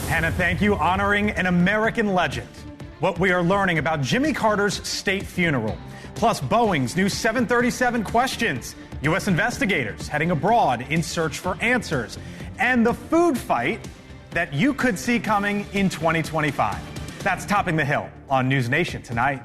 Hannah, thank you. Honoring an American legend. What we are learning about Jimmy Carter's state funeral. Plus Boeing's new 737 questions. U.S. investigators heading abroad in search for answers. And the food fight that you could see coming in 2025. That's Topping the Hill on NewsNation tonight.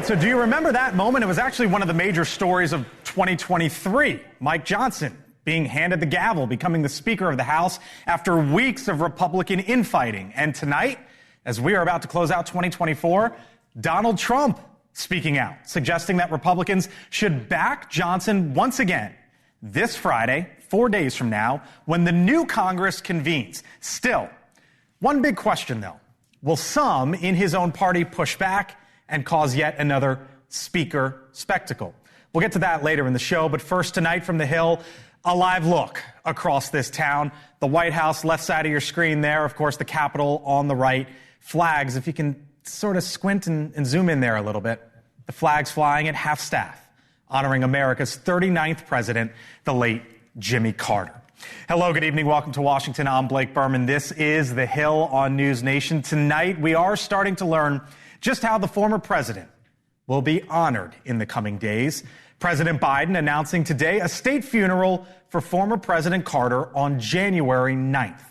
So do you remember that moment? It was actually one of the major stories of 2023. Mike Johnson being handed the gavel, becoming the Speaker of the House after weeks of Republican infighting. And tonight, as we are about to close out 2024, Donald Trump speaking out, suggesting that Republicans should back Johnson once again this Friday, 4 days from now, when the new Congress convenes. Still, one big question, though. Will some in his own party push back and cause yet another speaker spectacle? We'll get to that later in the show, but first tonight from the Hill, a live look across this town. The White House, left side of your screen there, of course, the Capitol on the right. Flags, if you can sort of squint and zoom in there a little bit. The flags flying at half-staff, honoring America's 39th president, the late Jimmy Carter. Hello, good evening. Welcome to Washington. I'm Blake Berman. This is The Hill on NewsNation. Tonight, we are starting to learn just how the former president will be honored in the coming days. President Biden announcing today a state funeral for former President Carter on January 9th.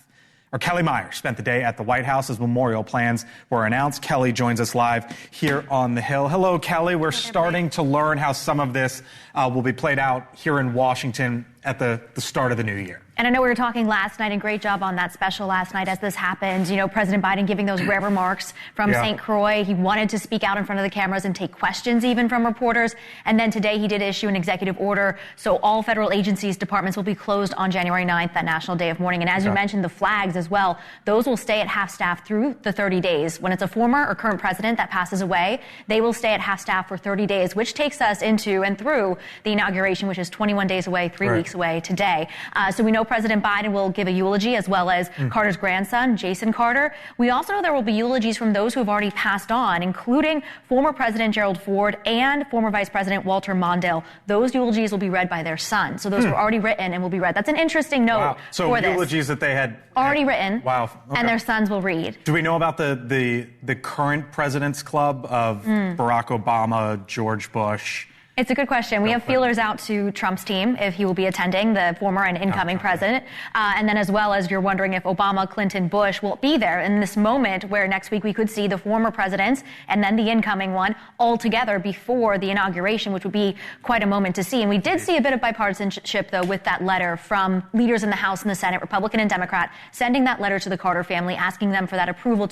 Our Kelly Meyer spent the day at the White House as memorial plans were announced. Kelly joins us live here on the Hill. Hello, Kelly. We're starting to learn how some of this will be played out here in Washington at the start of the new year. And I know we were talking last night, and great job on that special last night as this happened. You know, President Biden giving those rare remarks from St. Croix. He wanted to speak out in front of the cameras and take questions even from reporters. And then today he did issue an executive order. So all federal agencies, departments will be closed on January 9th, that National Day of Mourning. And as you mentioned, the flags as well, those will stay at half-staff through the 30 days. When it's a former or current president that passes away, they will stay at half-staff for 30 days, which takes us into and through the inauguration, which is 21 days away, 3 weeks away today. So we know President Biden will give a eulogy, as well as Carter's grandson, Jason Carter. We also know there will be eulogies from those who have already passed on, including former President Gerald Ford and former Vice President Walter Mondale. Those eulogies will be read by their son. So those were already written and will be read. That's an interesting note for this. So eulogies that they had already written, and their sons will read. Do we know about the current President's Club of Barack Obama, George Bush? It's a good question. We have feelers out to Trump's team if he will be attending, the former and incoming president. And then as well as you're wondering if Obama, Clinton, Bush will be there in this moment where next week we could see the former presidents and then the incoming one all together before the inauguration, which would be quite a moment to see. And we did see a bit of bipartisanship, though, with that letter from leaders in the House and the Senate, Republican and Democrat, sending that letter to the Carter family, asking them for that approval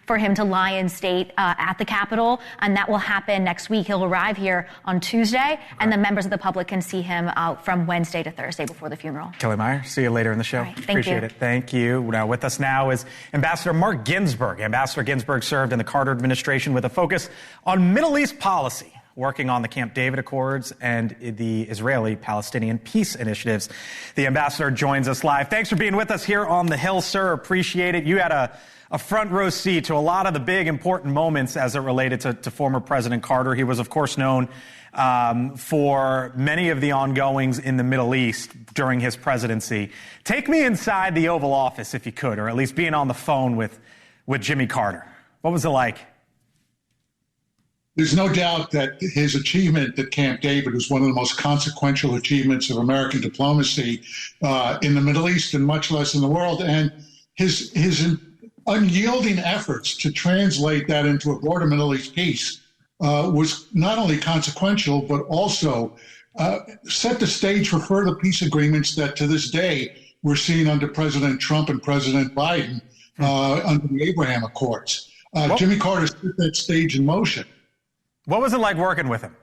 for him to lie in state at the Capitol. And that will happen next week. He'll arrive here on Tuesday. And the members of the public can see him from Wednesday to Thursday before the funeral. Kelly Meyer, see you later in the show. Right, Appreciate it. Thank you. Now with us now is Ambassador Mark Ginsburg. Ambassador Ginsburg served in the Carter administration with a focus on Middle East policy, working on the Camp David Accords and the Israeli-Palestinian peace initiatives. The ambassador joins us live. Thanks for being with us here on the Hill, sir. Appreciate it. You had a front row seat to a lot of the big important moments as it related to former President Carter. He was, of course, known for many of the ongoings in the Middle East during his presidency. Take me inside the Oval Office, if you could, or at least being on the phone with Jimmy Carter. What was it like? There's no doubt that his achievement at Camp David was one of the most consequential achievements of American diplomacy in the Middle East and much less in the world. And his unyielding efforts to translate that into a broader Middle East peace was not only consequential, but also set the stage for further peace agreements that to this day we're seeing under President Trump and President Biden under the Abraham Accords. Jimmy Carter set that stage in motion. What was it like working with him?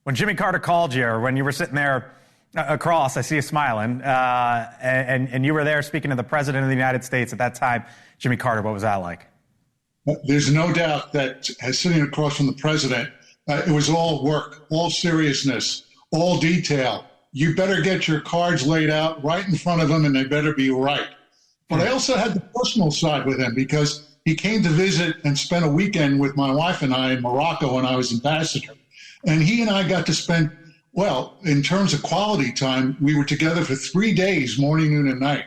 When Jimmy Carter called you, or when you were sitting there across, I see you smiling, and you were there speaking to the President of the United States at that time, Jimmy Carter, what was that like? There's no doubt that as sitting across from the president, it was all work, all seriousness, all detail. you better get your cards laid out right in front of him, and they better be right. But I also had the personal side with him because he came to visit and spent a weekend with my wife and I in Morocco when I was ambassador. And he and I got to spend, well, in terms of quality time, we were together for 3 days, morning, noon, and night.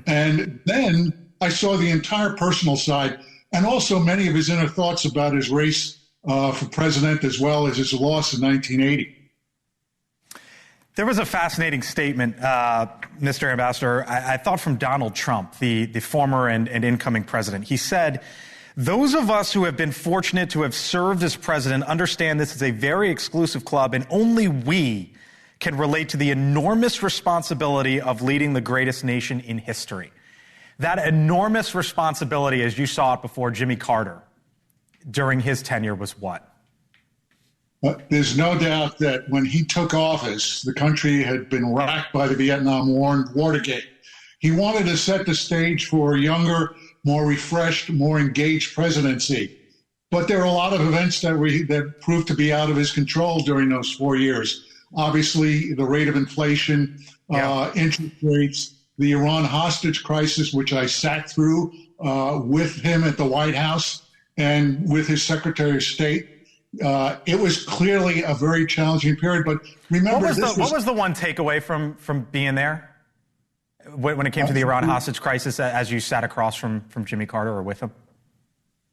And then I saw the entire personal side and also many of his inner thoughts about his race for president as well as his loss in 1980. There was a fascinating statement, Mr. Ambassador, I thought from Donald Trump, the former and incoming president. He said, "Those of us who have been fortunate to have served as president understand this is a very exclusive club, and only we can relate to the enormous responsibility of leading the greatest nation in history." That enormous responsibility, as you saw it before Jimmy Carter, during his tenure was what? There's no doubt that when he took office, the country had been racked by the Vietnam War and Watergate. He wanted to set the stage for a younger, more refreshed, more engaged presidency. But there are a lot of events that proved to be out of his control during those 4 years. Obviously, the rate of inflation, interest rates, the Iran hostage crisis, which I sat through with him at the White House and with his Secretary of State. It was clearly a very challenging period, but remember, what was the one takeaway from being there when it came to the Iran hostage crisis as you sat across from Jimmy Carter or with him?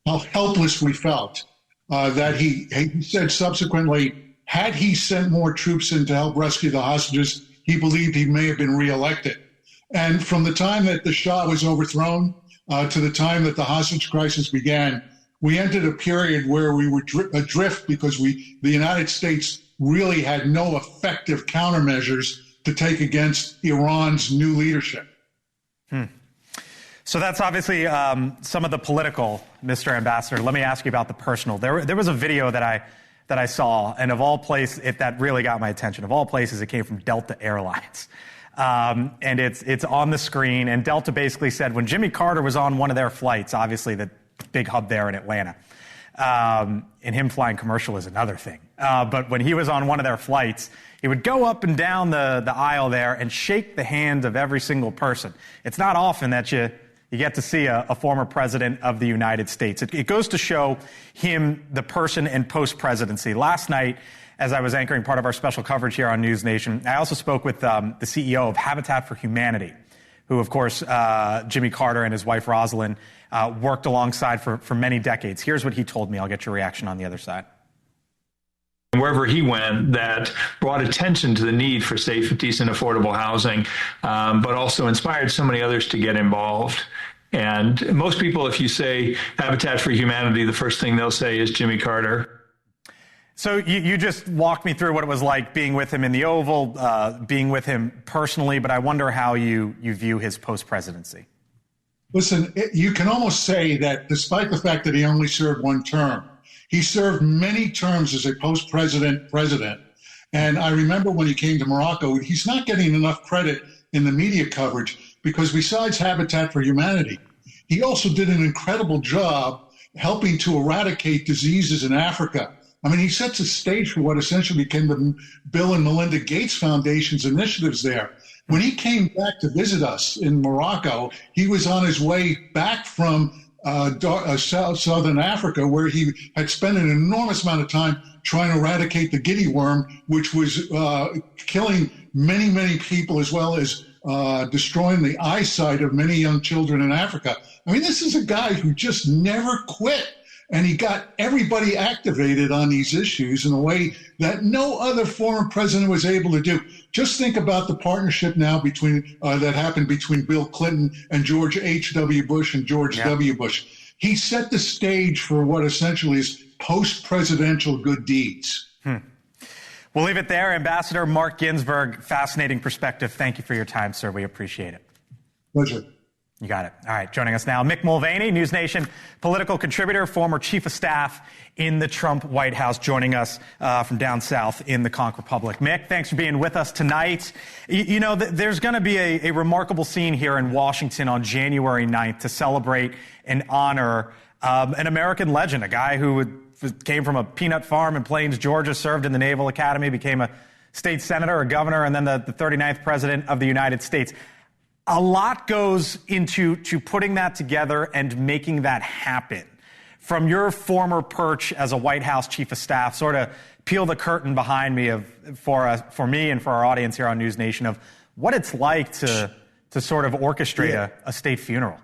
How helpless we felt. That he said subsequently, had he sent more troops in to help rescue the hostages, he believed he may have been reelected. And from the time that the Shah was overthrown to the time that the hostage crisis began, we entered a period where we were adrift because the United States really had no effective countermeasures to take against Iran's new leadership. So that's obviously some of the political, Mr. Ambassador. Let me ask you about the personal. There was a video that I saw, and of all places, that really got my attention. Of all places, it came from Delta Airlines. And it's on the screen, and Delta basically said when Jimmy Carter was on one of their flights, obviously the big hub there in Atlanta. And him flying commercial is another thing. But when he was on one of their flights, he would go up and down the aisle there and shake the hand of every single person. It's not often that you get to see a former president of the United States. It goes to show him, the person and post-presidency. Last night, as I was anchoring part of our special coverage here on NewsNation, I also spoke with the CEO of Habitat for Humanity, who, of course, Jimmy Carter and his wife, Rosalind, worked alongside for many decades. Here's what he told me. I'll get your reaction on the other side. Wherever he went, that brought attention to the need for safe, decent, affordable housing, but also inspired so many others to get involved. And most people, if you say Habitat for Humanity, the first thing they'll say is Jimmy Carter. So you just walked me through what it was like being with him in the Oval, being with him personally, but I wonder how you view his post-presidency. Listen, you can almost say that despite the fact that he only served one term, he served many terms as a post-president president. And I remember when he came to Morocco, he's not getting enough credit in the media coverage because besides Habitat for Humanity, he also did an incredible job helping to eradicate diseases in Africa. I mean, he sets a stage for what essentially became the Bill and Melinda Gates Foundation's initiatives there. When he came back to visit us in Morocco, he was on his way back from southern Africa, where he had spent an enormous amount of time trying to eradicate the giddy worm, which was killing many, many people, as well as destroying the eyesight of many young children in Africa. I mean, this is a guy who just never quit. And he got everybody activated on these issues in a way that no other former president was able to do. Just think about the partnership now that happened between Bill Clinton and George H.W. Bush and George W. Bush. He set the stage for what essentially is post-presidential good deeds. We'll leave it there. Ambassador Mark Ginsburg, fascinating perspective. Thank you for your time, sir. We appreciate it. Pleasure. You got it. All right, joining us now, Mick Mulvaney, NewsNation political contributor, former chief of staff in the Trump White House, joining us from down south in the Conch Republic. Mick, thanks for being with us tonight. You know, there's going to be a remarkable scene here in Washington on January 9th to celebrate and honor an American legend, a guy who came from a peanut farm in Plains, Georgia, served in the Naval Academy, became a state senator, a governor, and then the 39th president of the United States. A lot goes into putting that together and making that happen. From your former perch as a White House chief of staff, sort of peel the curtain behind me for me and for our audience here on NewsNation of what it's like to sort of orchestrate a state funeral.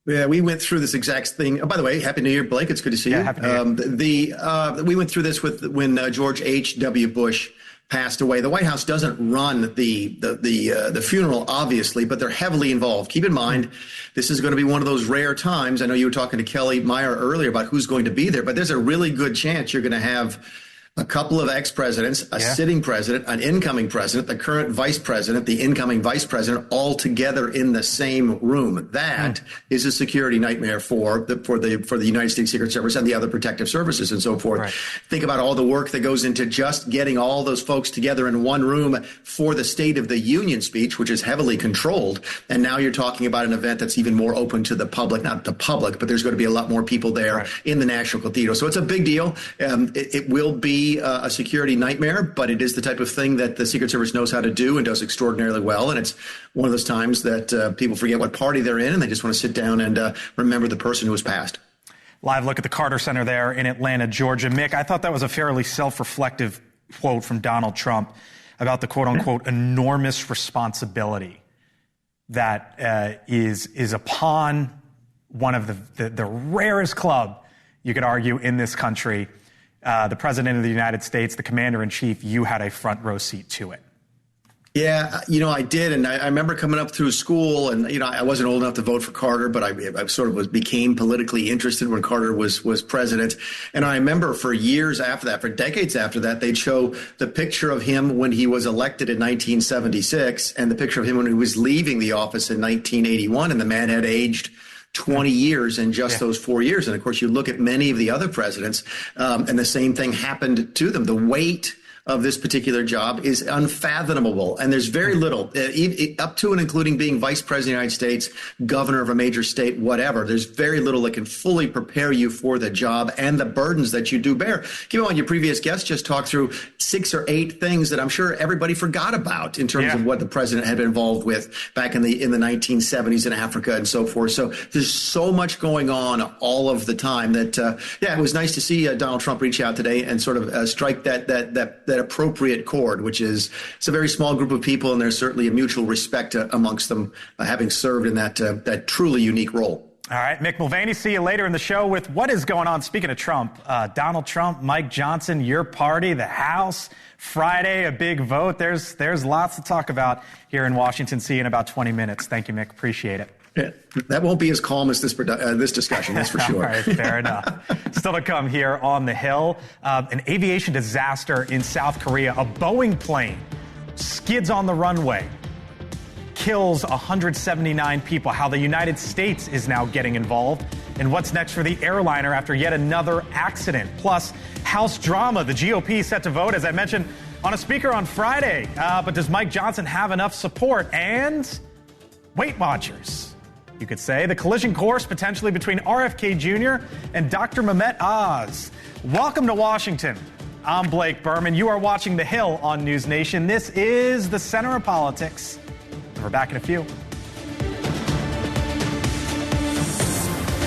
Yeah, we went through this exact thing. Oh, by the way, Happy New Year, Blake. It's good to see you. Happy New Year. We went through this when George H.W. Bush passed away. The White House doesn't run the funeral, obviously, but they're heavily involved. Keep in mind, this is going to be one of those rare times. I know you were talking to Kelly Meyer earlier about who's going to be there, but there's a really good chance you're going to have a couple of ex-presidents, a sitting president, an incoming president, the current vice president, the incoming vice president, all together in the same room. That is a security nightmare for the United States Secret Service and the other protective services and so forth. Right. Think about all the work that goes into just getting all those folks together in one room for the State of the Union speech, which is heavily controlled. And now you're talking about an event that's even more open to the public, not the public, but there's going to be a lot more people there in the National Cathedral. So it's a big deal. It will be a security nightmare, but it is the type of thing that the Secret Service knows how to do and does extraordinarily well. And it's one of those times that people forget what party they're in and they just want to sit down and remember the person who has passed. Live look at the Carter Center there in Atlanta, Georgia. Mick, I thought that was a fairly self-reflective quote from Donald Trump about the quote-unquote enormous responsibility that is upon one of the rarest club, you could argue, in this country. The president of the United States, the commander-in-chief, you had a front row seat to it. Yeah, I did. And I remember coming up through school and, I wasn't old enough to vote for Carter, but I sort of became politically interested when Carter was president. And I remember for years after that, for decades after that, they'd show the picture of him when he was elected in 1976 and the picture of him when he was leaving the office in 1981. And the man had aged 20 years in just those 4 years. And of course, you look at many of the other presidents, and the same thing happened to them. The weight of this particular job is unfathomable. And there's very little, up to and including being vice president of the United States, governor of a major state, whatever, there's very little that can fully prepare you for the job and the burdens that you do bear. Keep in mind, your previous guest just talked through 6 or 8 things that I'm sure everybody forgot about in terms of what the president had been involved with back in the 1970s in Africa and so forth. So there's so much going on all of the time that, it was nice to see Donald Trump reach out today and sort of strike that appropriate chord, which is it's a very small group of people, and there's certainly a mutual respect amongst them, having served in that truly unique role. All right, Mick Mulvaney, see you later in the show with what is going on. Speaking of Trump, Donald Trump, Mike Johnson, your party, the House, Friday, a big vote. There's lots to talk about here in Washington, D.C. in about 20 minutes. Thank you, Mick. Appreciate it. Yeah, that won't be as calm as this discussion, that's for sure. All right, fair enough. Still to come here on the Hill, an aviation disaster in South Korea. A Boeing plane skids on the runway, kills 179 people. How the United States is now getting involved, and what's next for the airliner after yet another accident. Plus, House drama. The GOP set to vote, as I mentioned, on a speaker on Friday. But does Mike Johnson have enough support? And Weight Watchers, you could say. The collision course potentially between RFK Jr. and Dr. Mehmet Oz. Welcome to Washington. I'm Blake Berman. You are watching The Hill on NewsNation. This is the center of politics. We're back in a few.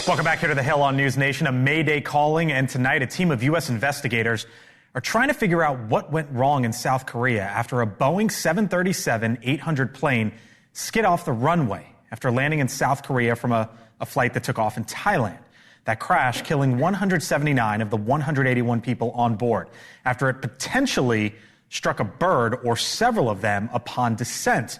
Welcome back here to The Hill on NewsNation. A Mayday calling, and tonight a team of U.S. investigators are trying to figure out what went wrong in South Korea after a Boeing 737-800 plane skid off the runway after landing in South Korea from a flight that took off in Thailand. That crash killing 179 of the 181 people on board after it potentially struck a bird or several of them upon descent.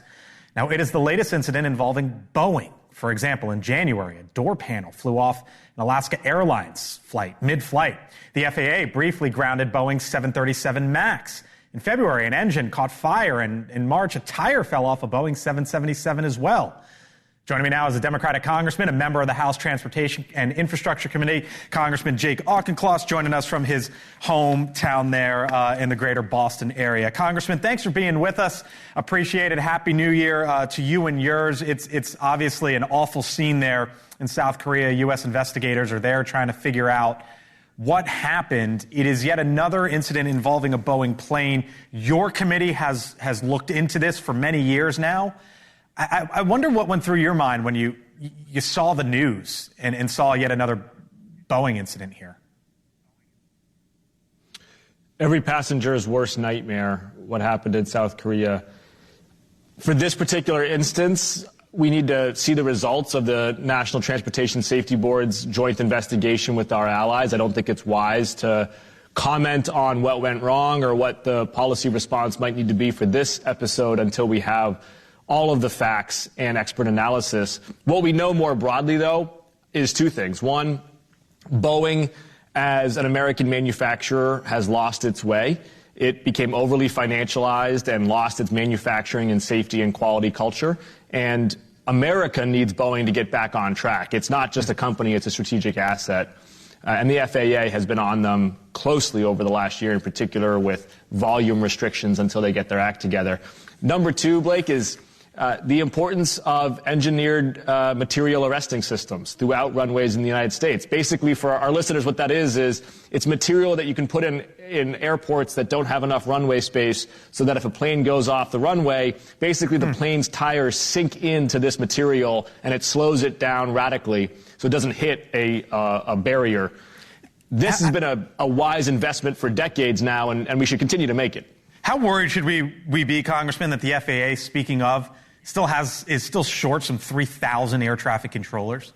Now, it is the latest incident involving Boeing. For example, in January, a door panel flew off an Alaska Airlines flight mid-flight. The FAA briefly grounded Boeing's 737 MAX. In February, an engine caught fire, and in March, a tire fell off a Boeing 777 as well. Joining me now is a Democratic congressman, a member of the House Transportation and Infrastructure Committee, Congressman Jake Auchincloss, joining us from his hometown there in the greater Boston area. Congressman, thanks for being with us. Appreciate it. Happy New Year to you and yours. It's obviously an awful scene there in South Korea. U.S. investigators are there trying to figure out what happened. It is yet another incident involving a Boeing plane. Your committee has looked into this for many years now. I wonder what went through your mind when you saw the news and saw yet another Boeing incident here. Every passenger's worst nightmare, what happened in South Korea. For this particular instance, we need to see the results of the National Transportation Safety Board's joint investigation with our allies. I don't think it's wise to comment on what went wrong or what the policy response might need to be for this episode until we have all of the facts and expert analysis. What we know more broadly, though, is two things. One, Boeing, as an American manufacturer, has lost its way. It became overly financialized and lost its manufacturing and safety and quality culture. And America needs Boeing to get back on track. It's not just a company, it's a strategic asset. And the FAA has been on them closely over the last year, in particular with volume restrictions until they get their act together. Number two, Blake, is the importance of engineered material arresting systems throughout runways in the United States. Basically, for our listeners, what that is it's material that you can put in airports that don't have enough runway space so that if a plane goes off the runway, basically the plane's tires sink into this material and it slows it down radically so it doesn't hit a barrier. This has been a wise investment for decades now, and we should continue to make it. How worried should we be, Congressman, that the FAA, speaking of, is still short some 3,000 air traffic controllers?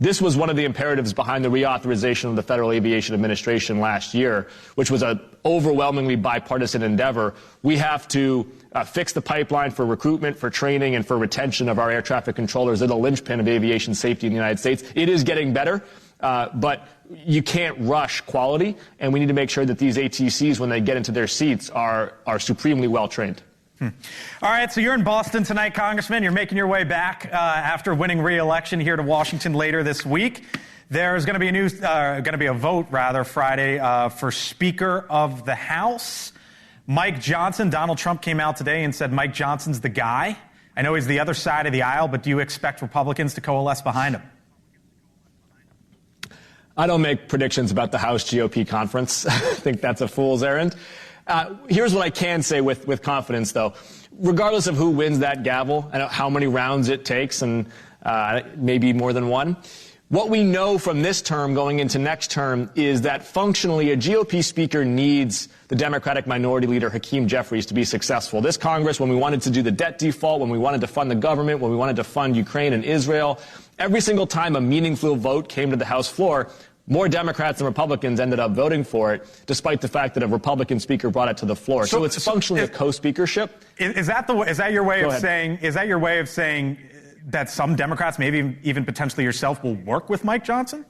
This was one of the imperatives behind the reauthorization of the Federal Aviation Administration last year, which was an overwhelmingly bipartisan endeavor. We have to fix the pipeline for recruitment, for training, and for retention of our air traffic controllers. They're the linchpin of aviation safety in the United States. It is getting better, but you can't rush quality, and we need to make sure that these ATCs, when they get into their seats, are supremely well trained. All right, so you're in Boston tonight, Congressman. You're making your way back after winning re-election here to Washington later this week. There's going to be a vote Friday for Speaker of the House. Mike Johnson. Donald Trump came out today and said Mike Johnson's the guy. I know he's the other side of the aisle, but do you expect Republicans to coalesce behind him? I don't make predictions about the House GOP conference. I think that's a fool's errand. Here's what I can say with confidence, though. Regardless of who wins that gavel and how many rounds it takes, and maybe more than one, what we know from this term going into next term is that functionally a GOP speaker needs the Democratic minority leader, Hakeem Jeffries, to be successful. This Congress, when we wanted to do the debt default, when we wanted to fund the government, when we wanted to fund Ukraine and Israel, every single time a meaningful vote came to the House floor, more Democrats than Republicans ended up voting for it, despite the fact that a Republican speaker brought it to the floor. So it's functionally a co-speakership. Is that your way of saying? Is that your way of saying that some Democrats, maybe even potentially yourself, will work with Mike Johnson?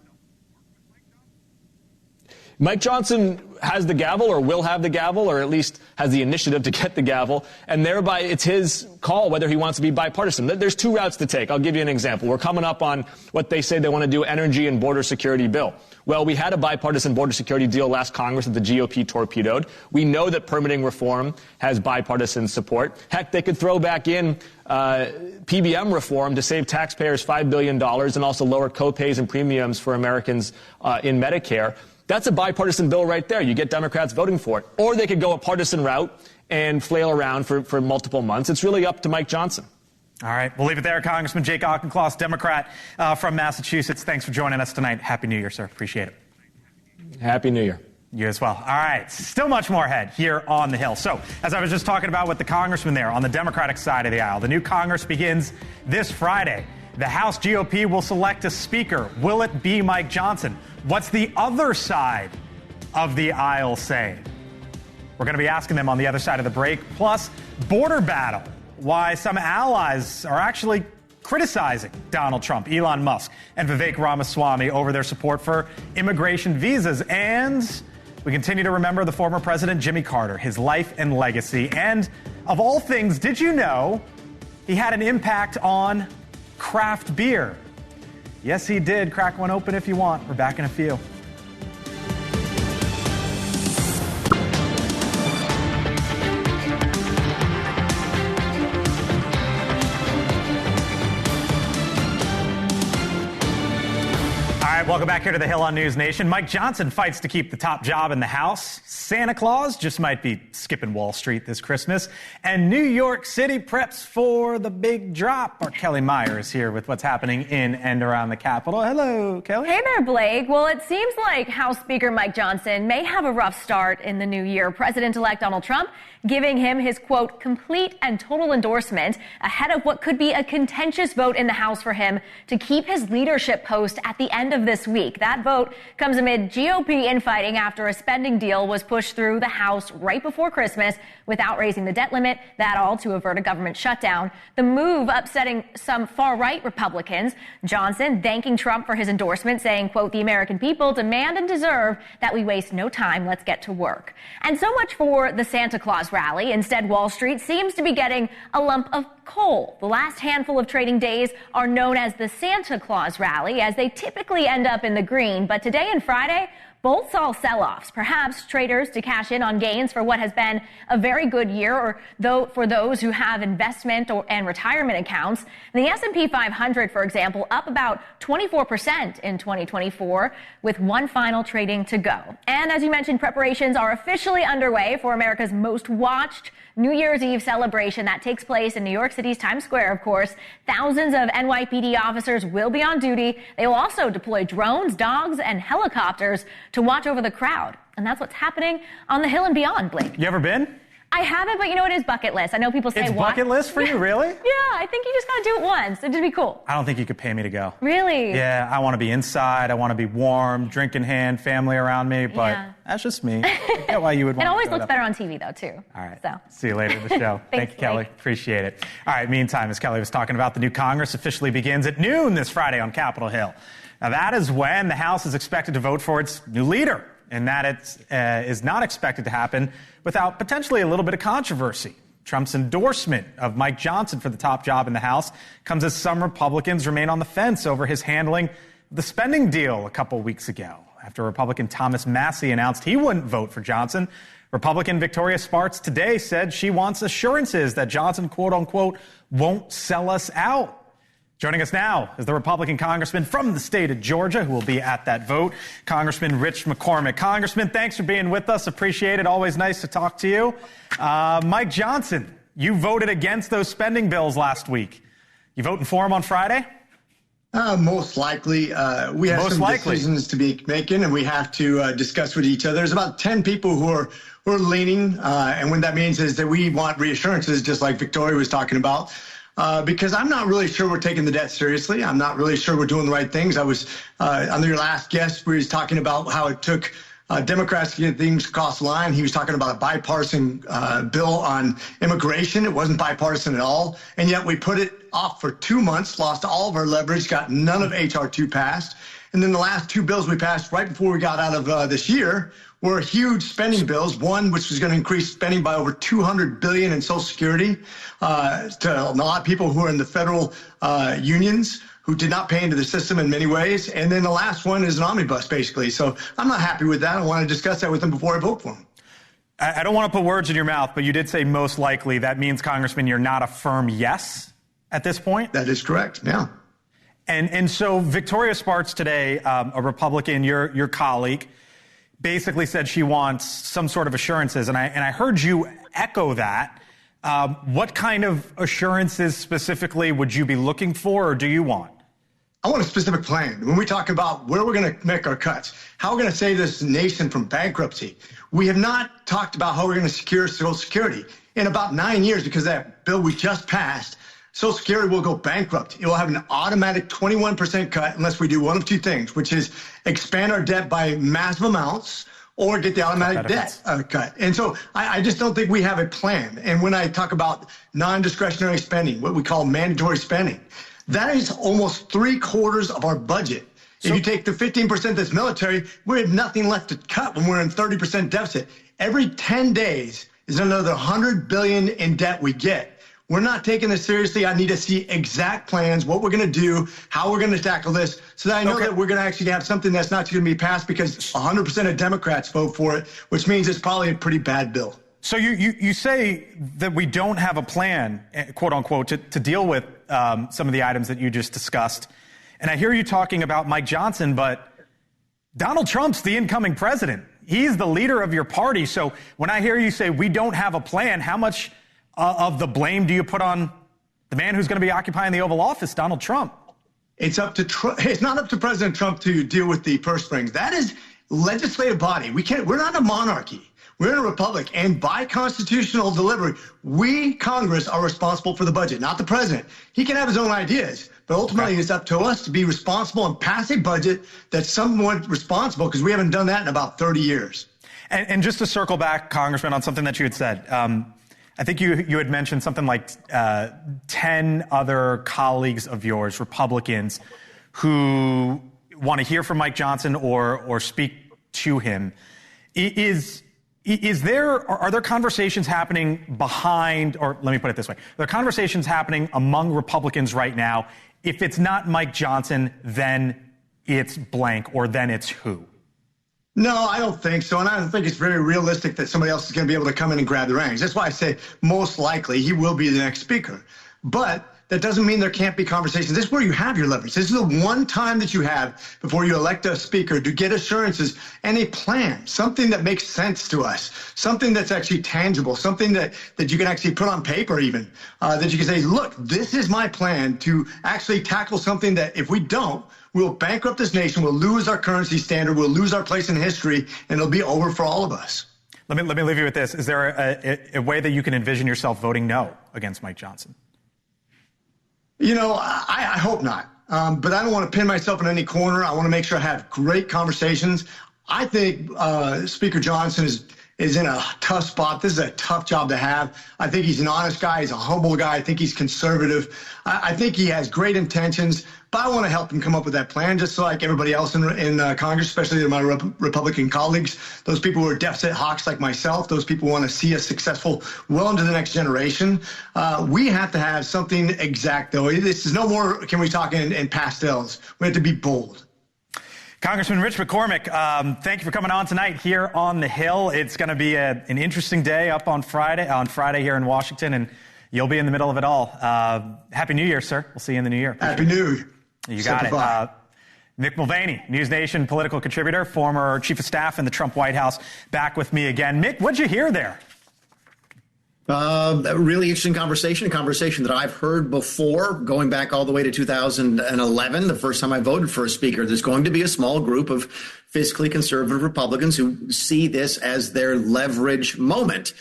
Mike Johnson has the gavel, or will have the gavel, or at least has the initiative to get the gavel, and thereby it's his call whether he wants to be bipartisan. There's two routes to take. I'll give you an example. We're coming up on what they say they want to do, energy and border security bill. Well, we had a bipartisan border security deal last Congress that the GOP torpedoed. We know that permitting reform has bipartisan support. Heck, they could throw back in PBM reform to save taxpayers $5 billion and also lower copays and premiums for Americans in Medicare. That's a bipartisan bill right there. You get Democrats voting for it. Or they could go a partisan route and flail around for multiple months. It's really up to Mike Johnson. All right. We'll leave it there. Congressman Jake Auchincloss, Democrat from Massachusetts. Thanks for joining us tonight. Happy New Year, sir. Appreciate it. Happy New Year. You as well. All right. Still much more ahead here on the Hill. So, as I was just talking about with the congressman there on the Democratic side of the aisle, the new Congress begins this Friday. The House GOP will select a speaker. Will it be Mike Johnson? What's the other side of the aisle saying? We're going to be asking them on the other side of the break. Plus, border battle. Why some allies are actually criticizing Donald Trump, Elon Musk, and Vivek Ramaswamy over their support for immigration visas. And we continue to remember the former president, Jimmy Carter, his life and legacy. And of all things, did you know he had an impact on craft beer? Yes, he did. Crack one open if you want. We're back in a few. All right, right, welcome back here to the Hill on News Nation. Mike Johnson fights to keep the top job in the House. Santa Claus just might be skipping Wall Street this Christmas. And New York City preps for the big drop. Our Kelly Meyer is here with what's happening in and around the Capitol. Hello, Kelly. Hey there, Blake. Well, it seems like House Speaker Mike Johnson may have a rough start in the new year. President-elect Donald Trump giving him his, quote, complete and total endorsement ahead of what could be a contentious vote in the House for him to keep his leadership post at the end of this week. That vote comes amid GOP infighting after a spending deal was pushed through the House right before Christmas without raising the debt limit, that all to avert a government shutdown. The move upsetting some far-right Republicans. Johnson thanking Trump for his endorsement, saying, quote, the American people demand and deserve that we waste no time. Let's get to work. And so much for the Santa Claus rally. Instead, Wall Street seems to be getting a lump of coal. The last handful of trading days are known as the Santa Claus rally, as they typically end up in the green. But today and Friday, both saw sell-offs, perhaps traders to cash in on gains for what has been a very good year, or though for those who have investment and retirement accounts. The S&P 500, for example, up about 24% in 2024, with one final trading to go. And as you mentioned, preparations are officially underway for America's most watched New Year's Eve celebration that takes place in New York City's Times Square, of course. Thousands of NYPD officers will be on duty. They will also deploy drones, dogs, and helicopters to watch over the crowd. And that's what's happening on the Hill and beyond, Blake. You ever been? I haven't, but you know, it is bucket list. I know people say, it's bucket list for you, really? Yeah, I think you just got to do it once. It'd just be cool. I don't think you could pay me to go. Really? Yeah, I want to be inside. I want to be warm, drink in hand, family around me. But that's just me. I get why you would want to. It always looks better on TV, though, too. All right. So. See you later in the show. Thank you, Kelly. Appreciate it. All right. Meantime, as Kelly was talking about, the new Congress officially begins at noon this Friday on Capitol Hill. Now, that is when the House is expected to vote for its new leader, and that it is not expected to happen without potentially a little bit of controversy. Trump's endorsement of Mike Johnson for the top job in the House comes as some Republicans remain on the fence over his handling of the spending deal a couple weeks ago. After Republican Thomas Massie announced he wouldn't vote for Johnson, Republican Victoria Spartz today said she wants assurances that Johnson, quote unquote, won't sell us out. Joining us now is the Republican congressman from the state of Georgia who will be at that vote, Congressman Rich McCormick. Congressman, thanks for being with us. Appreciate it. Always nice to talk to you. Mike Johnson, you voted against those spending bills last week. You voting for them on Friday? Most likely. We have decisions to be making, and we have to discuss with each other. There's about 10 people who are leaning, and what that means is that we want reassurances, just like Victoria was talking about. Because I'm not really sure we're taking the debt seriously. I'm not really sure we're doing the right things. I was on your last guest where he was talking about how it took Democrats to get things across the line. He was talking about a bipartisan bill on immigration. It wasn't bipartisan at all. And yet we put it off for 2 months, lost all of our leverage, got none of H.R. 2 passed. And then the last two bills we passed right before we got out of this year were huge spending bills. One, which was going to increase spending by over $200 billion in Social Security to a lot of people who are in the federal unions who did not pay into the system in many ways. And then the last one is an omnibus, basically. So I'm not happy with that. I want to discuss that with them before I vote for them. I don't want to put words in your mouth, but you did say most likely. That means, Congressman, you're not a firm yes at this point? That is correct, yeah. And so Victoria Spartz today, a Republican, your colleague, basically said she wants some sort of assurances. And I heard you echo that. What kind of assurances specifically would you be looking for, or do you want? I want a specific plan. When we talk about where we're going to make our cuts, how we're going to save this nation from bankruptcy, we have not talked about how we're going to secure Social Security. In about 9 years, because that bill we just passed, Social Security will go bankrupt. It will have an automatic 21% cut unless we do one of two things, which is expand our debt by massive amounts or get the automatic debt cut. And so I just don't think we have a plan. And when I talk about non-discretionary spending, what we call mandatory spending, that is almost 3/4 of our budget. So, if you take the 15% that's military, we have nothing left to cut when we're in 30% deficit. Every 10 days is another $100 billion in debt we get. We're not taking this seriously. I need to see exact plans, what we're going to do, how we're going to tackle this, so that I know that we're going to actually have something that's not going to be passed because 100% of Democrats vote for it, which means it's probably a pretty bad bill. So you say that we don't have a plan, quote unquote, to deal with some of the items that you just discussed. And I hear you talking about Mike Johnson, but Donald Trump's the incoming president. He's the leader of your party. So when I hear you say we don't have a plan, how much of the blame do you put on the man who's going to be occupying the Oval Office, Donald Trump? It's up to it's not up to President Trump to deal with the purse strings. That is legislative body. We're not a monarchy. We're in a republic. And by constitutional delivery, we, Congress, are responsible for the budget, not the president. He can have his own ideas, but ultimately it's up to us to be responsible and pass a budget that's somewhat responsible, because we haven't done that in about 30 years. And just to circle back, Congressman, on something that you had said, I think you had mentioned something like 10 other colleagues of yours, Republicans, who want to hear from Mike Johnson or speak to him. Are there conversations happening behind, or let me put it this way, are there conversations happening among Republicans right now? If it's not Mike Johnson, then it's blank, or then it's who? No, I don't think so. And I don't think it's very realistic that somebody else is going to be able to come in and grab the reins. That's why I say most likely he will be the next speaker. But that doesn't mean there can't be conversations. This is where you have your leverage. This is the one time that you have before you elect a speaker to get assurances and a plan, something that makes sense to us, something that's actually tangible, something that you can actually put on paper even, that you can say, look, this is my plan to actually tackle something that if we don't, we'll bankrupt this nation, we'll lose our currency standard, we'll lose our place in history, and it'll be over for all of us. Let me leave you with this. Is there a way that you can envision yourself voting no against Mike Johnson? You know, I hope not. But I don't want to pin myself in any corner. I want to make sure I have great conversations. I think Speaker Johnson is in a tough spot. This is a tough job to have. I think he's an honest guy. He's a humble guy. I think he's conservative. I think he has great intentions. But I want to help him come up with that plan, just like everybody else in Congress, especially my Republican colleagues, those people who are deficit hawks like myself, those people who want to see us successful well into the next generation. We have to have something exact, though. This is no more can we talk in pastels. We have to be bold. Congressman Rich McCormick, thank you for coming on tonight here on the Hill. It's going to be an interesting day up on Friday here in Washington, and you'll be in the middle of it all. Happy New Year, sir. We'll see you in the new year. Happy New Year. You got it. Mick Mulvaney, NewsNation political contributor, former chief of staff in the Trump White House, back with me again. Mick, what'd you hear there? A really interesting conversation, a conversation that I've heard before, going back all the way to 2011, the first time I voted for a speaker. There's going to be a small group of fiscally conservative Republicans who see this as their leverage moment.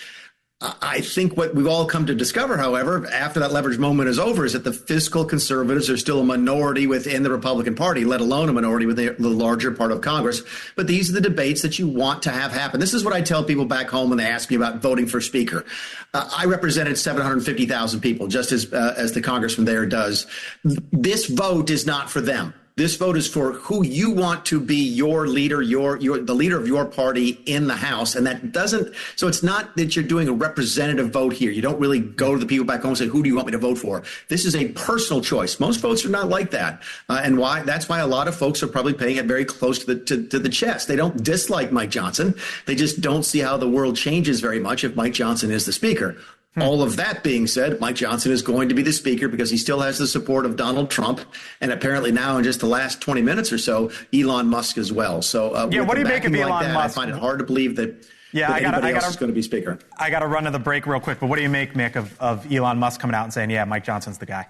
I think what we've all come to discover, however, after that leverage moment is over, is that the fiscal conservatives are still a minority within the Republican Party, let alone a minority within the larger part of Congress. But these are the debates that you want to have happen. This is what I tell people back home when they ask me about voting for speaker. I represented 750,000 people, just as the congressman there does. This vote is not for them. This vote is for who you want to be your leader, the leader of your party in the House. And that doesn't, so it's not that you're doing a representative vote here. You don't really go to the people back home and say, who do you want me to vote for? This is a personal choice. Most votes are not like that. And that's why a lot of folks are probably paying it very close to the chest. They don't dislike Mike Johnson. They just don't see how the world changes very much if Mike Johnson is the speaker. All of that being said, Mike Johnson is going to be the speaker because he still has the support of Donald Trump, and apparently now in just the last 20 minutes or so, Elon Musk as well. So what do you make of Elon Musk? I find it hard to believe that anybody else is going to be speaker. I got to run to the break real quick, but what do you make, Mick, of Elon Musk coming out and saying, yeah, Mike Johnson's the guy?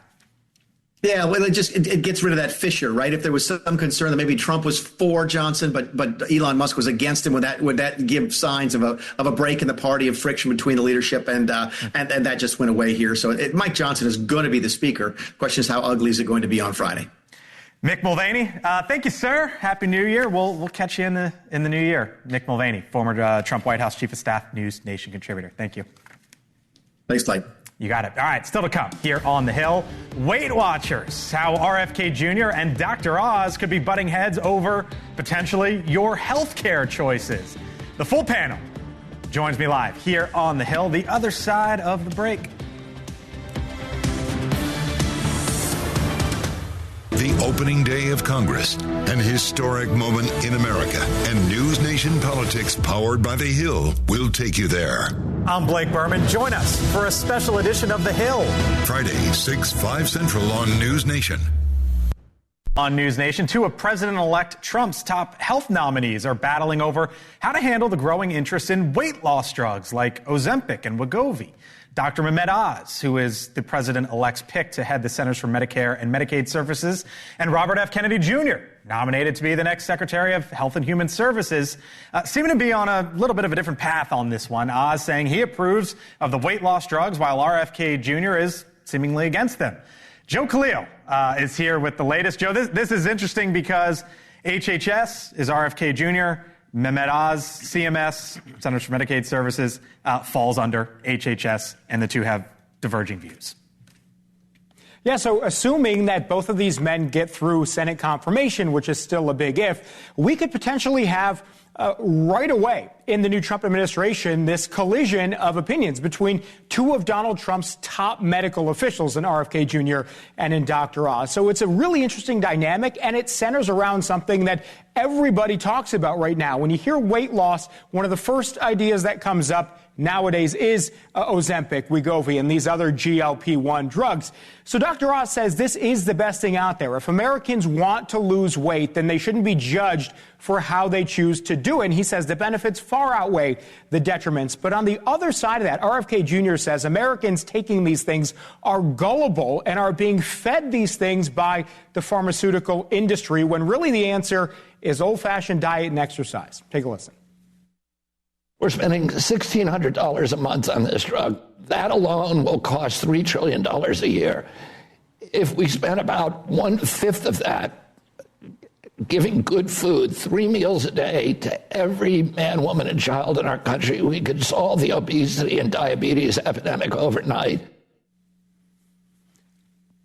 Yeah, well, it gets rid of that fissure, right? If there was some concern that maybe Trump was for Johnson, but Elon Musk was against him, would that give signs of a break in the party, of friction between the leadership, and that just went away here. So Mike Johnson is going to be the speaker. Question is, how ugly is it going to be on Friday? Mick Mulvaney, thank you, sir. Happy New Year. We'll catch you in the new year. Mick Mulvaney, former Trump White House chief of staff, NewsNation contributor. Thank you. Thanks, Mike. You got it. All right, still to come here on the Hill. Weight Watchers, how RFK Jr. and Dr. Oz could be butting heads over potentially your healthcare choices. The full panel joins me live here on the Hill, the other side of the break. The opening day of Congress, an historic moment in America, and NewsNation politics powered by The Hill will take you there. I'm Blake Berman. Join us for a special edition of The Hill. Friday, 6, 5 Central on NewsNation. On NewsNation, two of President-elect Trump's top health nominees are battling over how to handle the growing interest in weight loss drugs like Ozempic and Wegovy. Dr. Mehmet Oz, who is the president-elect's pick to head the Centers for Medicare and Medicaid Services, and Robert F. Kennedy Jr., nominated to be the next Secretary of Health and Human Services, seeming to be on a little bit of a different path on this one. Oz saying he approves of the weight loss drugs, while RFK Jr. is seemingly against them. Joe Khalil is here with the latest. Joe, this is interesting because HHS is RFK Jr., Mehmet Oz, CMS, Centers for Medicaid Services, falls under HHS, and the two have diverging views. Yeah, so assuming that both of these men get through Senate confirmation, which is still a big if, we could potentially have right away in the new Trump administration this collision of opinions between two of Donald Trump's top medical officials, in RFK Jr. and in Dr. Oz. So it's a really interesting dynamic, and it centers around something that everybody talks about right now. When you hear weight loss, one of the first ideas that comes up nowadays is Ozempic, Wegovy, and these other GLP-1 drugs. So Dr. Oz says this is the best thing out there. If Americans want to lose weight, then they shouldn't be judged for how they choose to do it. And he says the benefits far outweigh the detriments. But on the other side of that, RFK Jr. says Americans taking these things are gullible and are being fed these things by the pharmaceutical industry, when really the answer is old-fashioned diet and exercise. Take a listen. We're spending $1,600 a month on this drug. That alone will cost $3 trillion a year. If we spent about 1/5 of that giving good food, 3 meals a day to every man, woman, and child in our country, we could solve the obesity and diabetes epidemic overnight.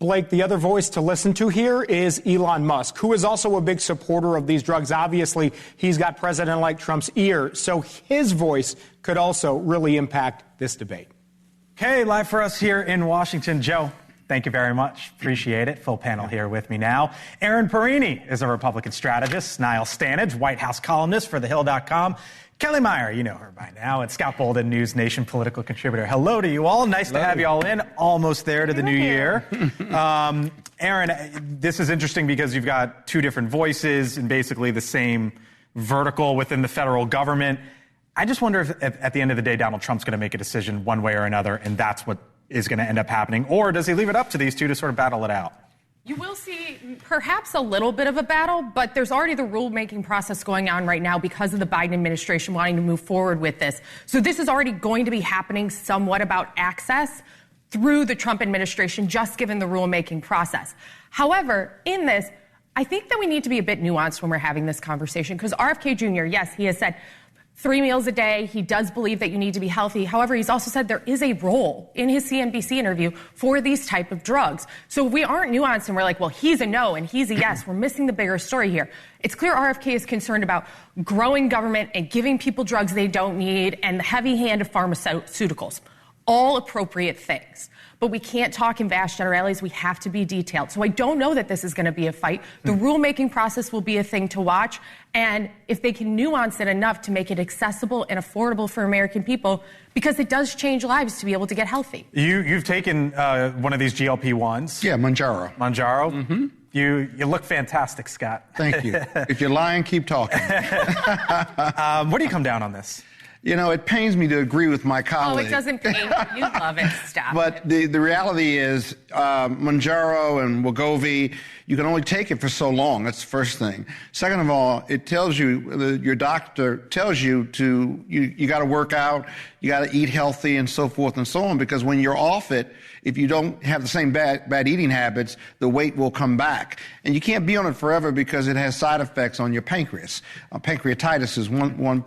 Blake, the other voice to listen to here is Elon Musk, who is also a big supporter of these drugs. Obviously, he's got President-elect Trump's ear, so his voice could also really impact this debate. Okay, live for us here in Washington. Joe, thank you very much. Appreciate it. Full panel here with me now. Erin Perini is a Republican strategist. Niall Stanage, White House columnist for TheHill.com. Kelly Meyer, you know her by now, and Scott Bolden, NewsNation political contributor. Hello to you all. Nice to have you all in. Almost there to the new year. Erin, this is interesting because you've got two different voices in basically the same vertical within the federal government. I just wonder if at the end of the day, Donald Trump's going to make a decision one way or another, and that's what is going to end up happening. Or does he leave it up to these two to sort of battle it out? You will see perhaps a little bit of a battle, but there's already the rulemaking process going on right now because of the Biden administration wanting to move forward with this. So this is already going to be happening somewhat about access through the Trump administration, just given the rulemaking process. However, in this, I think that we need to be a bit nuanced when we're having this conversation, because RFK Jr., yes, he has said 3 meals a day. He does believe that you need to be healthy. However, he's also said there is a role in his CNBC interview for these type of drugs. So if we aren't nuanced and we're like, well, he's a no and he's a yes, we're missing the bigger story here. It's clear RFK is concerned about growing government and giving people drugs they don't need and the heavy hand of pharmaceuticals. All appropriate things. But we can't talk in vast generalities. We have to be detailed. So I don't know that this is going to be a fight. The rulemaking process will be a thing to watch. And if they can nuance it enough to make it accessible and affordable for American people, because it does change lives to be able to get healthy. You've taken one of these GLP-1s. Yeah, Mounjaro. Mm-hmm. You look fantastic, Scott. Thank you. If you're lying, keep talking. Where do you come down on this? You know, it pains me to agree with my colleague. Oh, it doesn't pain you. You love it. Stop. But the reality is, Mounjaro and Wegovy, you can only take it for so long. That's the first thing. Second of all, it tells you, your doctor tells you you got to work out, you got to eat healthy and so forth and so on, because when you're off it, if you don't have the same bad eating habits, the weight will come back. And you can't be on it forever because it has side effects on your pancreas. Pancreatitis is one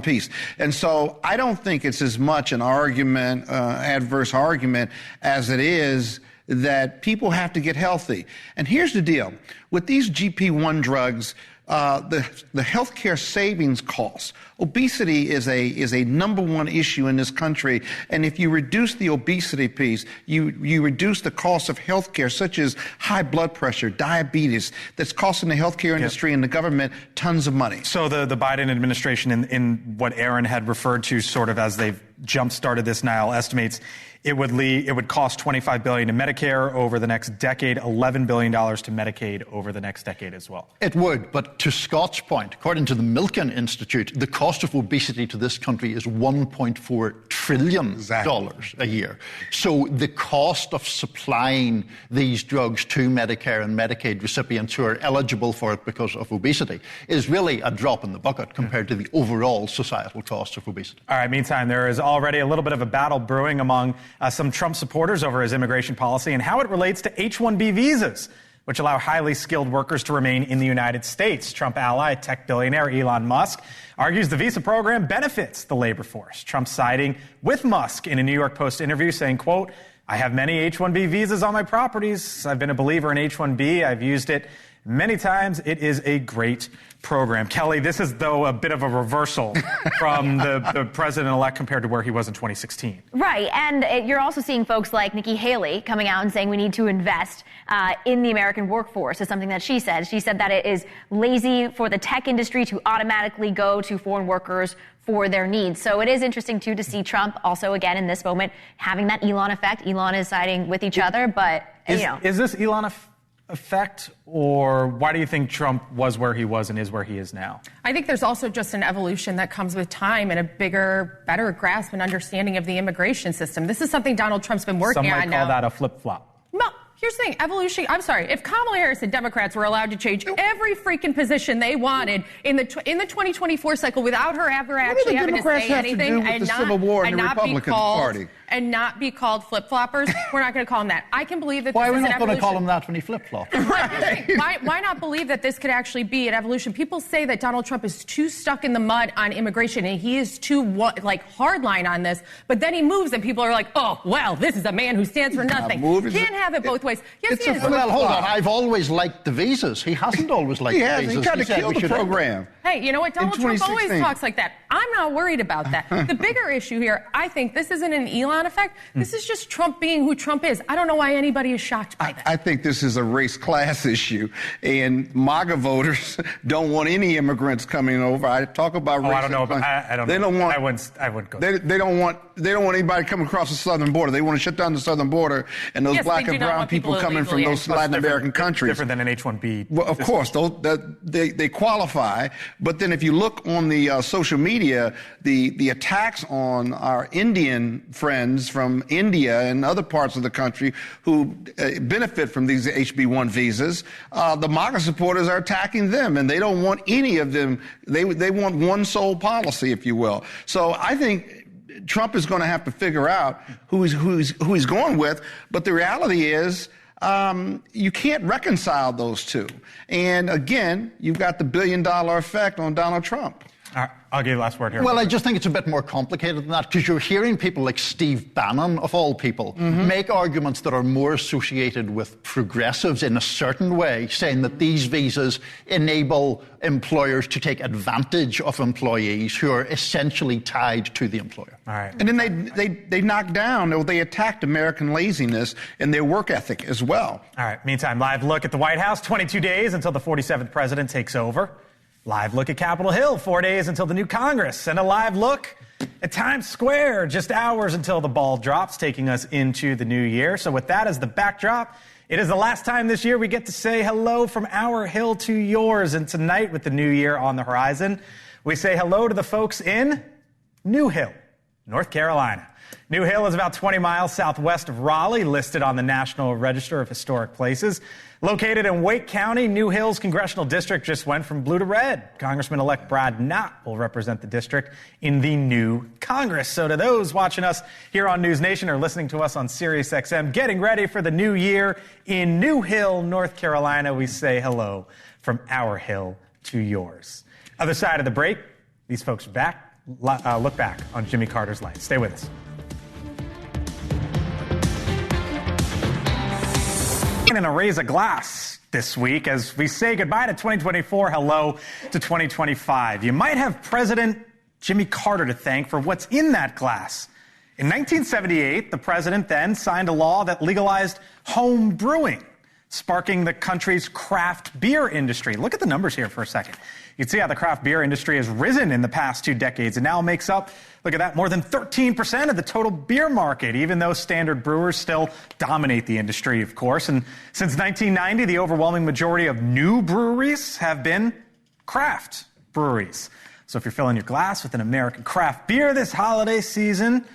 piece. And so I don't think it's as much an argument, adverse argument, as it is that people have to get healthy. And here's the deal. With these GP-1 drugs, the healthcare savings costs. Obesity is a number one issue in this country, and if you reduce the obesity piece, you reduce the cost of healthcare, such as high blood pressure, diabetes, that's costing the healthcare industry and the government tons of money. So the Biden administration, in what Aaron had referred to sort of as they've jump-started this. Niall estimates it would cost $25 billion to Medicare over the next decade, $11 billion to Medicaid over the next decade as well. It would, but to Scott's point, according to the Milken Institute, the cost of obesity to this country is $1.4 trillion a year. So the cost of supplying these drugs to Medicare and Medicaid recipients who are eligible for it because of obesity is really a drop in the bucket compared to the overall societal cost of obesity. All right, meantime, there is already a little bit of a battle brewing among some Trump supporters over his immigration policy and how it relates to H-1B visas, which allow highly skilled workers to remain in the United States. Trump ally, tech billionaire Elon Musk, argues the visa program benefits the labor force. Trump siding with Musk in a New York Post interview saying, quote, "I have many H-1B visas on my properties. I've been a believer in H-1B. I've used it many times. It is a great program." Kelly, this is, though, a bit of a reversal from the president-elect compared to where he was in 2016. Right, and you're also seeing folks like Nikki Haley coming out and saying we need to invest in the American workforce, is something that she said. She said that it is lazy for the tech industry to automatically go to foreign workers for their needs. So it is interesting, too, to see Trump also, again, in this moment, having that Elon effect. Elon is siding with each other, but, Is this Elon effect, or why do you think Trump was where he was and is where he is now? I think there's also just an evolution that comes with time and a bigger, better grasp and understanding of the immigration system. This is something Donald Trump's been working on now. Some might call that a flip-flop. No. Here's the thing, evolution, I'm sorry, if Kamala Harris and Democrats were allowed to change every freaking position they wanted in the 2024 cycle without her ever actually having to say anything and not be called flip-floppers, we're not going to call them that. I can believe that Why this are we is an not going to evolution. call him that when he flip-flops? Why not believe that this could actually be an evolution? People say that Donald Trump is too stuck in the mud on immigration and he is too hardline on this, but then he moves and people are like, oh, well, this is a man who stands for nothing. Can't have it both ways. Yes, he is. Well, hold on. I've always liked the visas. He hasn't always liked the visas. He tried to kill the program. Hey, you know what? Donald Trump always talks like that. I'm not worried about that. The bigger issue here, I think this isn't an Elon effect. This is just Trump being who Trump is. I don't know why anybody is shocked by that. I think this is a race-class issue, and MAGA voters don't want any immigrants coming over. I talk about race. I don't know. I don't know. They don't want. I wouldn't go. They don't want anybody coming across the southern border. They want to shut down the southern border, and those black and brown people coming from those Latin American countries. Different than an H-1B. Well, of course, they qualify. But then if you look on the social media, the attacks on our Indian friends from India and other parts of the country who benefit from these HB1 visas, the MAGA supporters are attacking them, and they don't want any of them. They want one sole policy, if you will. So I think Trump is going to have to figure out who he's going with. But the reality is, you can't reconcile those two. And again, you've got the $1 billion effect on Donald Trump. All right, I'll give you the last word here. Well, I just think it's a bit more complicated than that, because you're hearing people like Steve Bannon, of all people, make arguments that are more associated with progressives in a certain way, saying that these visas enable employers to take advantage of employees who are essentially tied to the employer. All right. And then they knocked down, or they attacked American laziness and their work ethic as well. All right, meantime, live look at the White House, 22 days until the 47th president takes over. Live look at Capitol Hill, 4 days until the new Congress. And a live look at Times Square, just hours until the ball drops, taking us into the new year. So with that as the backdrop, it is the last time this year we get to say hello from our hill to yours. And tonight, with the new year on the horizon, we say hello to the folks in New Hill, North Carolina. New Hill is about 20 miles southwest of Raleigh, listed on the National Register of Historic Places. Located in Wake County, New Hill's congressional district just went from blue to red. Congressman-elect Brad Knott will represent the district in the new Congress. So to those watching us here on NewsNation or listening to us on SiriusXM, getting ready for the new year in New Hill, North Carolina, we say hello from our hill to yours. Other side of the break, these folks are back. Look back on Jimmy Carter's life. Stay with us. And a raise a glass this week as we say goodbye to 2024, hello to 2025. You might have President Jimmy Carter to thank for what's in that glass. In 1978, the president then signed a law that legalized home brewing. sparking the country's craft beer industry. Look at the numbers here for a second. You can see how the craft beer industry has risen in the past 2 decades and now makes up, look at that, more than 13% of the total beer market, even though standard brewers still dominate the industry, of course. And since 1990, the overwhelming majority of new breweries have been craft breweries. So if you're filling your glass with an American craft beer this holiday season,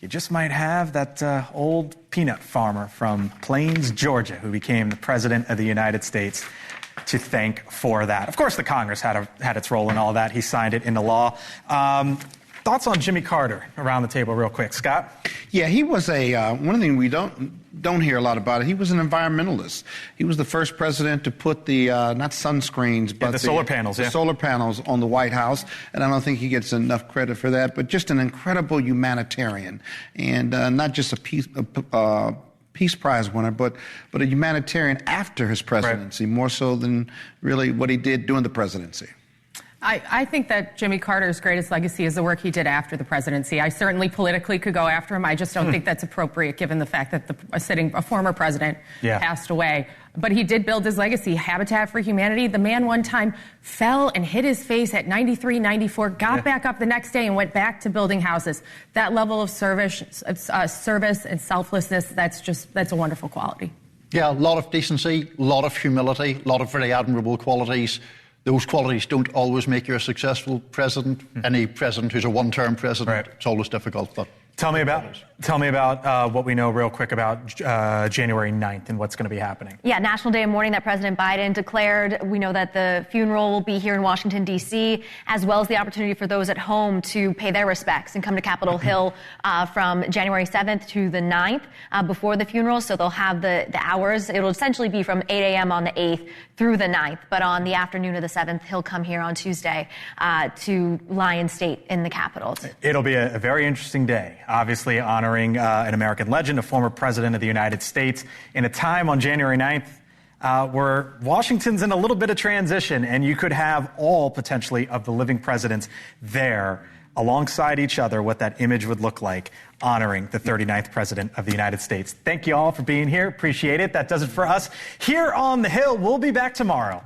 you just might have that old peanut farmer from Plains, Georgia, who became the president of the United States, to thank for that. Of course, the Congress had its role in all that. He signed it into law. Thoughts on Jimmy Carter around the table real quick. Scott? Yeah, he was one thing we don't hear a lot about it. He was an environmentalist. He was the first president to put the, not sunscreens, but the solar panels, the solar panels on the White House. And I don't think he gets enough credit for that, but just an incredible humanitarian. And not just a Peace Prize winner, but a humanitarian after his presidency, more so than really what he did during the presidency. I think that Jimmy Carter's greatest legacy is the work he did after the presidency. I certainly politically could go after him. I just don't think that's appropriate given the fact that a former president passed away. But he did build his legacy. Habitat for Humanity. The man one time fell and hit his face at 93, 94, got back up the next day and went back to building houses. That level of service and selflessness, that's a wonderful quality. Yeah, a lot of decency, a lot of humility, a lot of very admirable qualities. Those qualities don't always make you a successful president. Any president who's a one-term president, it's always difficult. But Tell me about what we know real quick about January 9th and what's going to be happening. Yeah, National Day of Mourning that President Biden declared. We know that the funeral will be here in Washington, D.C., as well as the opportunity for those at home to pay their respects and come to Capitol Hill from January 7th to the 9th before the funeral. So they'll have the hours. It'll essentially be from 8 a.m. on the 8th through the 9th. But on the afternoon of the 7th, he'll come here on Tuesday to lie in state in the Capitol. It'll be a very interesting day. Obviously honoring an American legend, a former president of the United States, in a time on January 9th where Washington's in a little bit of transition, and you could have all potentially of the living presidents there alongside each other, what that image would look like, honoring the 39th president of the United States. Thank you all for being here. Appreciate it. That does it for us here on the Hill. We'll be back tomorrow.